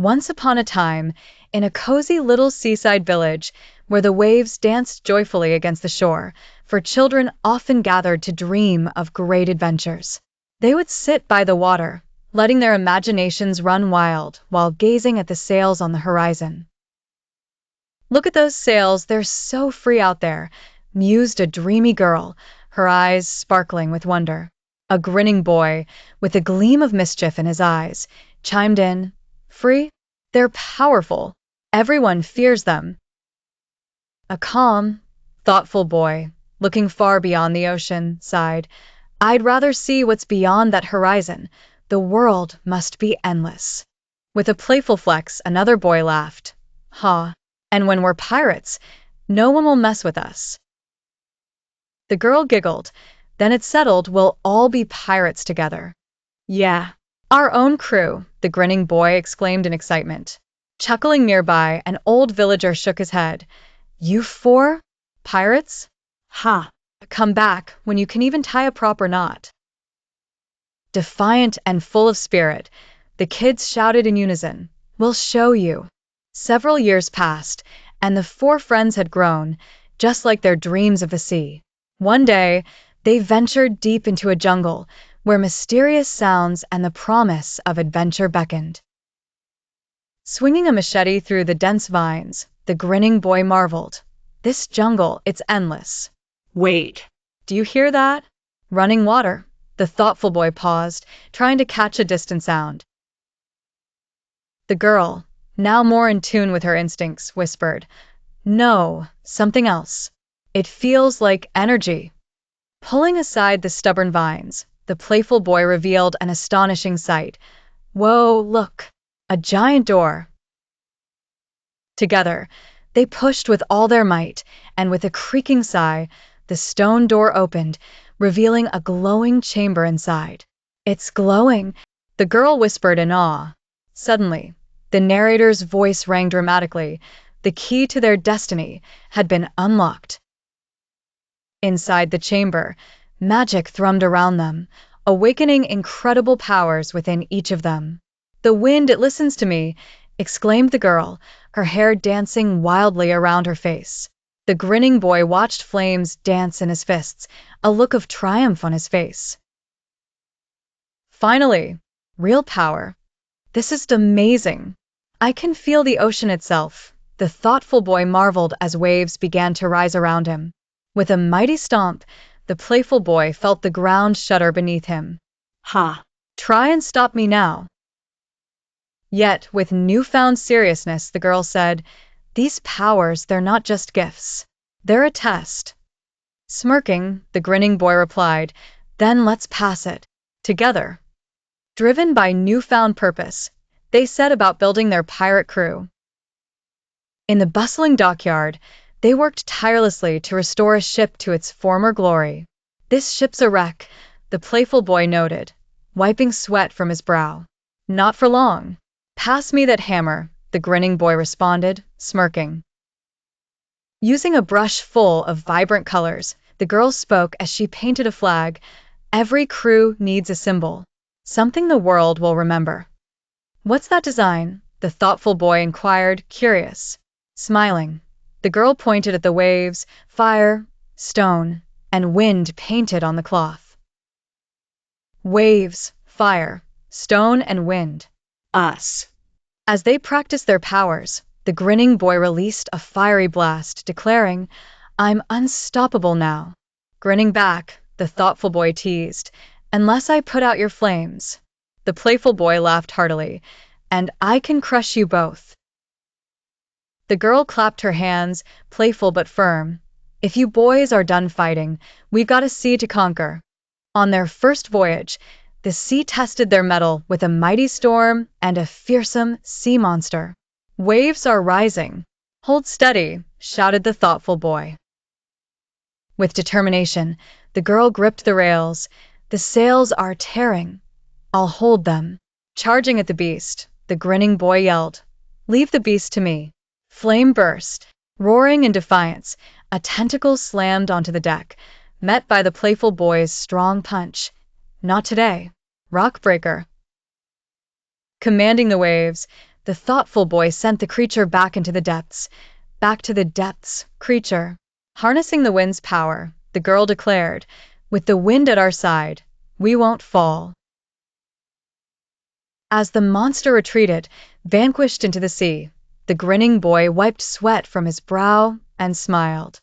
Once upon a time, in a cozy little seaside village where the waves danced joyfully against the shore, for children often gathered to dream of great adventures. They would sit by the water, letting their imaginations run wild while gazing at the sails on the horizon. "Look at those sails, they're so free out there," mused a dreamy girl, her eyes sparkling with wonder. A grinning boy, with a gleam of mischief in his eyes, chimed in, "Free? They're powerful. Everyone fears them." A calm, thoughtful boy, looking far beyond the ocean, sighed, "I'd rather see what's beyond that horizon. The world must be endless." With a playful flex, another boy laughed, "Ha, and when we're pirates, no one will mess with us." The girl giggled, "Then it's settled, we'll all be pirates together." "Yeah, our own crew," the grinning boy exclaimed in excitement. Chuckling nearby, an old villager shook his head. "You four? Pirates? Ha! Come back when you can even tie a proper knot." Defiant and full of spirit, the kids shouted in unison, "We'll show you." Several years passed, and the four friends had grown, just like their dreams of the sea. One day, they ventured deep into a jungle where mysterious sounds and the promise of adventure beckoned. Swinging a machete through the dense vines, the grinning boy marveled, "This jungle, it's endless." "Wait, do you hear that? Running water." The thoughtful boy paused, trying to catch a distant sound. The girl, now more in tune with her instincts, whispered, "No, something else. It feels like energy." Pulling aside the stubborn vines, the playful boy revealed an astonishing sight. "Whoa, look, a giant door." Together, they pushed with all their might, and with a creaking sigh, the stone door opened, revealing a glowing chamber inside. "It's glowing," the girl whispered in awe. Suddenly, the narrator's voice rang dramatically. The key to their destiny had been unlocked. Inside the chamber, magic thrummed around them, awakening incredible powers within each of them. "The wind, it listens to me," exclaimed the girl, her hair dancing wildly around her face. The grinning boy watched flames dance in his fists, a look of triumph on his face. "Finally, real power. This is amazing. I can feel the ocean itself." The thoughtful boy marveled as waves began to rise around him. With a mighty stomp, the playful boy felt the ground shudder beneath him. "Ha! Try and stop me now." Yet, with newfound seriousness, the girl said, "These powers, they're not just gifts. They're a test." Smirking, the grinning boy replied, "Then let's pass it together." Driven by newfound purpose, they set about building their pirate crew. In the bustling dockyard, they worked tirelessly to restore a ship to its former glory. "This ship's a wreck," the playful boy noted, wiping sweat from his brow. "Not for long. Pass me that hammer," the grinning boy responded, smirking. Using a brush full of vibrant colors, the girl spoke as she painted a flag. "Every crew needs a symbol, something the world will remember." "What's that design?" the thoughtful boy inquired, curious. Smiling, the girl pointed at the waves, fire, stone, and wind painted on the cloth. Waves, fire, stone, and wind. Us. As they practiced their powers, the grinning boy released a fiery blast, declaring, "I'm unstoppable now." Grinning back, the thoughtful boy teased, "Unless I put out your flames." The playful boy laughed heartily, "And I can crush you both." The girl clapped her hands, playful but firm. "If you boys are done fighting, we've got a sea to conquer." On their first voyage, the sea tested their mettle with a mighty storm and a fearsome sea monster. "Waves are rising. Hold steady," shouted the thoughtful boy. With determination, the girl gripped the rails. "The sails are tearing. I'll hold them." Charging at the beast, the grinning boy yelled, "Leave the beast to me." Flame burst. Roaring in defiance, a tentacle slammed onto the deck, met by the playful boy's strong punch. "Not today, rock breaker." Commanding the waves, The thoughtful boy sent the creature back into the depths. Back to the depths, creature. Harnessing the wind's power, the girl declared, "With the wind at our side, we won't fall." As the monster retreated, vanquished into the sea, the grinning boy wiped sweat from his brow and smiled.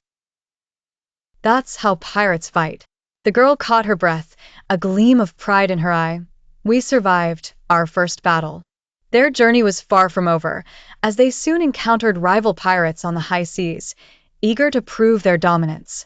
That's how pirates fight. The girl caught her breath, a gleam of pride in her eye. We survived our first battle. Their journey was far from over, as they soon encountered rival pirates on the high seas, eager to prove their dominance.